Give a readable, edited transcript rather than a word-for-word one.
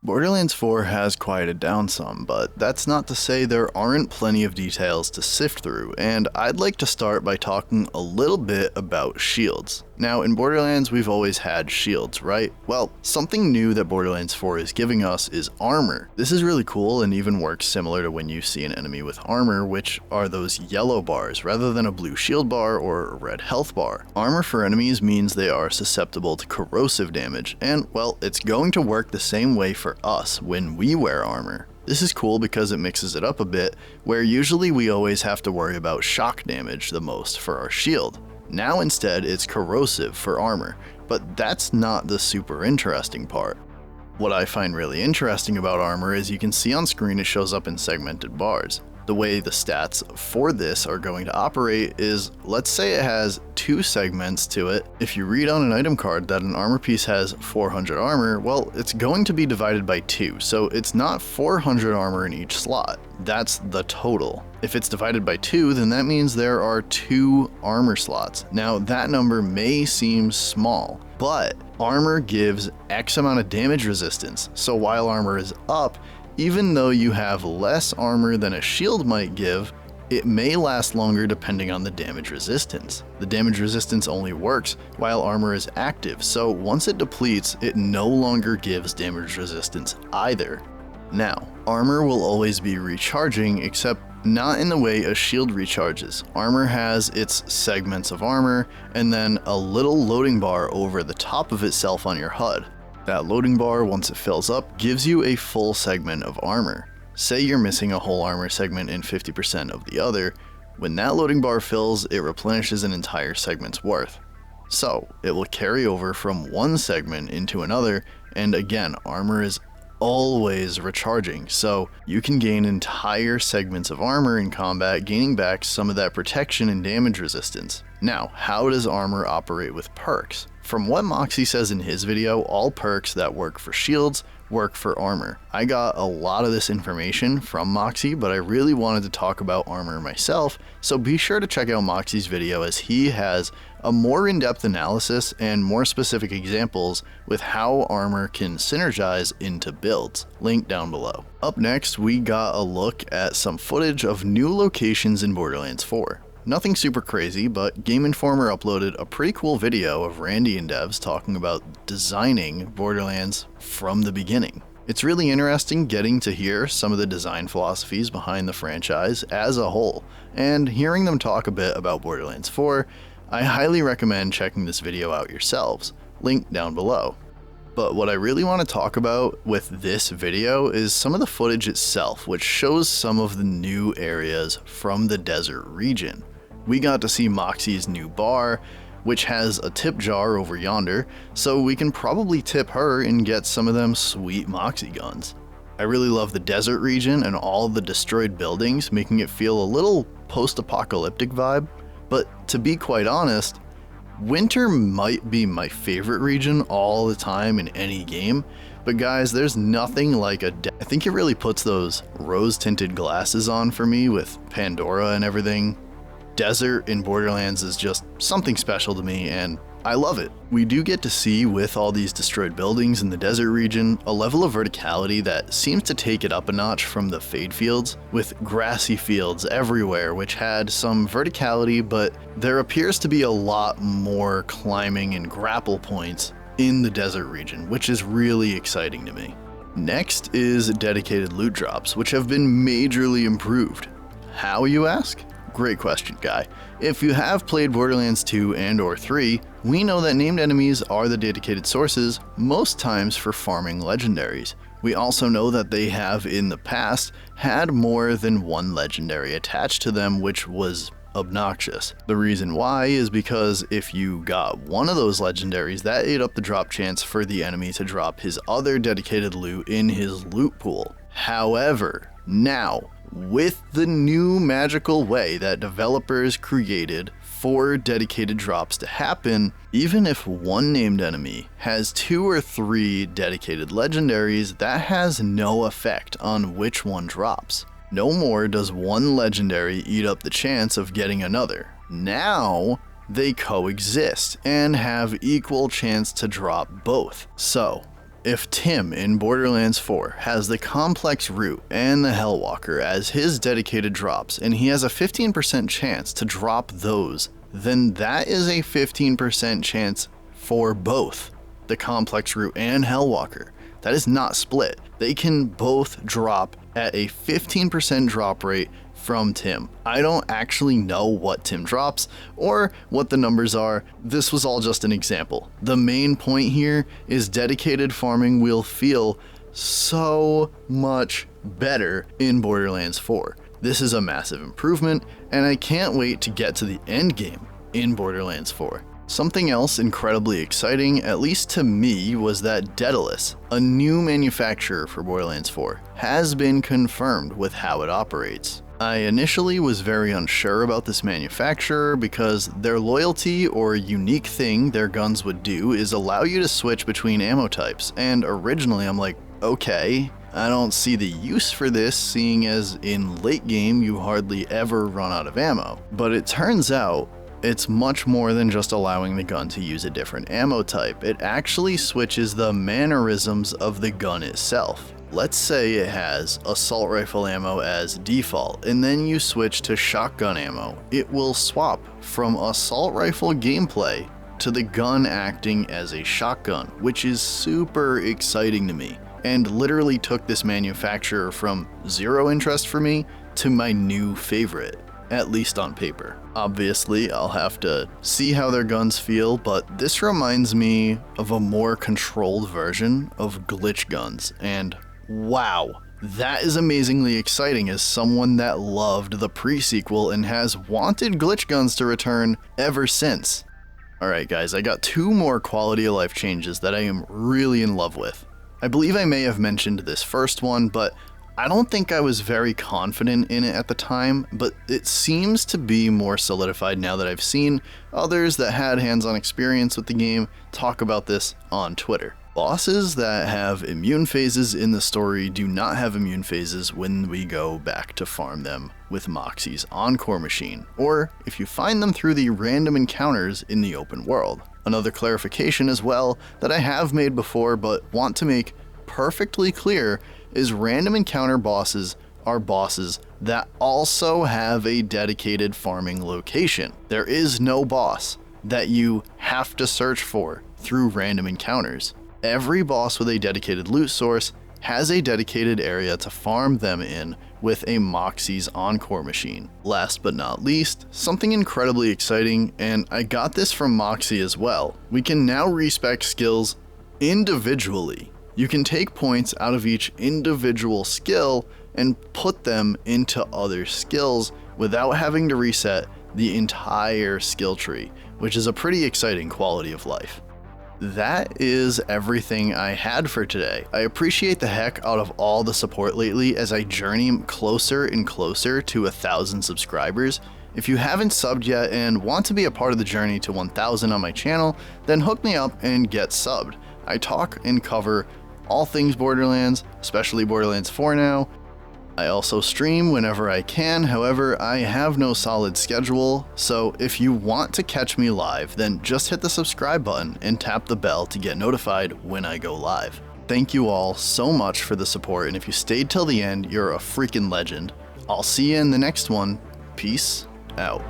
Borderlands 4 has quieted down some, but that's not to say there aren't plenty of details to sift through, and I'd like to start by talking a little bit about shields. Now, in Borderlands, we've always had shields, right? Well, something new that Borderlands 4 is giving us is armor. This is really cool and even works similar to when you see an enemy with armor, which are those yellow bars rather than a blue shield bar or a red health bar. Armor for enemies means they are susceptible to corrosive damage, and well, it's going to work the same way for us when we wear armor. This is cool because it mixes it up a bit, where usually we always have to worry about shock damage the most for our shield. Now instead it's corrosive for armor, but that's not the super interesting part. What I find really interesting about armor is you can see on screen it shows up in segmented bars. The way the stats for this are going to operate is, let's say it has 2 segments to it. If you read on an item card that an armor piece has 400 armor, well, it's going to be divided by 2, so it's not 400 armor in each slot. That's the total. If it's divided by 2, then that means there are 2 armor slots. Now, that number may seem small, but armor gives X amount of damage resistance, so while armor is up, even though you have less armor than a shield might give, it may last longer depending on the damage resistance. The damage resistance only works while armor is active, so once it depletes, it no longer gives damage resistance either. Now, armor will always be recharging, except not in the way a shield recharges. Armor has its segments of armor, and then a little loading bar over the top of itself on your HUD. That loading bar, once it fills up, gives you a full segment of armor. Say you're missing a whole armor segment and 50% of the other. When that loading bar fills, it replenishes an entire segment's worth. So, it will carry over from one segment into another, and again, armor is always recharging, so you can gain entire segments of armor in combat, gaining back some of that protection and damage resistance. Now, how does armor operate with perks? From what Moxsy says in his video, all perks that work for shields work for armor. I got a lot of this information from Moxsy, but I really wanted to talk about armor myself, so be sure to check out Moxsy's video as he has a more in-depth analysis and more specific examples with how armor can synergize into builds. Link down below. Up next, we got a look at some footage of new locations in Borderlands 4. Nothing super crazy, but Game Informer uploaded a pretty cool video of Randy and devs talking about designing Borderlands from the beginning. It's really interesting getting to hear some of the design philosophies behind the franchise as a whole, and hearing them talk a bit about Borderlands 4. I highly recommend checking this video out yourselves. Link down below. But what I really want to talk about with this video is some of the footage itself, which shows some of the new areas from the desert region. We got to see Moxsy's new bar, which has a tip jar over yonder, so we can probably tip her and get some of them sweet Moxsy guns. I really love the desert region and all the destroyed buildings, making it feel a little post-apocalyptic vibe. But to be quite honest, winter might be my favorite region all the time in any game, but guys, there's nothing like I think it really puts those rose-tinted glasses on for me with Pandora and everything. Desert in Borderlands is just something special to me, and I love it. We do get to see, with all these destroyed buildings in the desert region, a level of verticality that seems to take it up a notch from the Fade fields, with grassy fields everywhere, which had some verticality, but there appears to be a lot more climbing and grapple points in the desert region, which is really exciting to me. Next is dedicated loot drops, which have been majorly improved. How, you ask? Great question, guy. If you have played Borderlands 2 and or 3, we know that named enemies are the dedicated sources, most times for farming legendaries. We also know that they have in the past had more than one legendary attached to them, which was obnoxious. The reason why is because if you got one of those legendaries, that ate up the drop chance for the enemy to drop his other dedicated loot in his loot pool. However, now, with the new magical way that developers created for dedicated drops to happen, even if one named enemy has 2 or 3 dedicated legendaries, that has no effect on which one drops. No more does one legendary eat up the chance of getting another. Now, they coexist and have equal chance to drop both. So, If Tim in Borderlands 4 has the complex root and the Hellwalker as his dedicated drops, and he has a 15% chance to drop those, then that is a 15% chance for both the complex root and Hellwalker. That is not split. They can both drop at a 15% drop rate from Tim. I don't actually know what Tim drops or what the numbers are. This was all just an example. The main point here is dedicated farming will feel so much better in Borderlands 4. This is a massive improvement, and I can't wait to get to the end game in Borderlands 4. Something else incredibly exciting, at least to me, was that Daedalus, a new manufacturer for Borderlands 4, has been confirmed with how it operates. I initially was very unsure about this manufacturer because their loyalty or unique thing their guns would do is allow you to switch between ammo types, and originally I'm like, okay, I don't see the use for this, seeing as in late game you hardly ever run out of ammo. But it turns out it's much more than just allowing the gun to use a different ammo type. It actually switches the mannerisms of the gun itself. Let's say it has assault rifle ammo as default, and then you switch to shotgun ammo. It will swap from assault rifle gameplay to the gun acting as a shotgun, which is super exciting to me, and literally took this manufacturer from zero interest for me to my new favorite, at least on paper. Obviously, I'll have to see how their guns feel, but this reminds me of a more controlled version of glitch guns, and wow, that is amazingly exciting as someone that loved the pre-sequel and has wanted glitch guns to return ever since. Alright guys, I got 2 more quality of life changes that I am really in love with. I believe I may have mentioned this first one, but I don't think I was very confident in it at the time, but it seems to be more solidified now that I've seen others that had hands-on experience with the game talk about this on Twitter. Bosses that have immune phases in the story do not have immune phases when we go back to farm them with Moxsy's Encore machine, or if you find them through the random encounters in the open world. Another clarification as well that I have made before but want to make perfectly clear is random encounter bosses are bosses that also have a dedicated farming location. There is no boss that you have to search for through random encounters. Every boss with a dedicated loot source has a dedicated area to farm them in with a Moxsy Encore machine. Last but not least, something incredibly exciting, and I got this from Moxsy as well. We can now respec skills individually. You can take points out of each individual skill and put them into other skills without having to reset the entire skill tree, which is a pretty exciting quality of life. That is everything I had for today. I appreciate the heck out of all the support lately as I journey closer and closer to 1,000 subscribers. If you haven't subbed yet and want to be a part of the journey to 1,000 on my channel, then hook me up and get subbed. I talk and cover all things Borderlands, especially Borderlands 4 now. I also stream whenever I can, however, I have no solid schedule, so if you want to catch me live, then just hit the subscribe button and tap the bell to get notified when I go live. Thank you all so much for the support, and if you stayed till the end, you're a freaking legend. I'll see you in the next one. Peace out.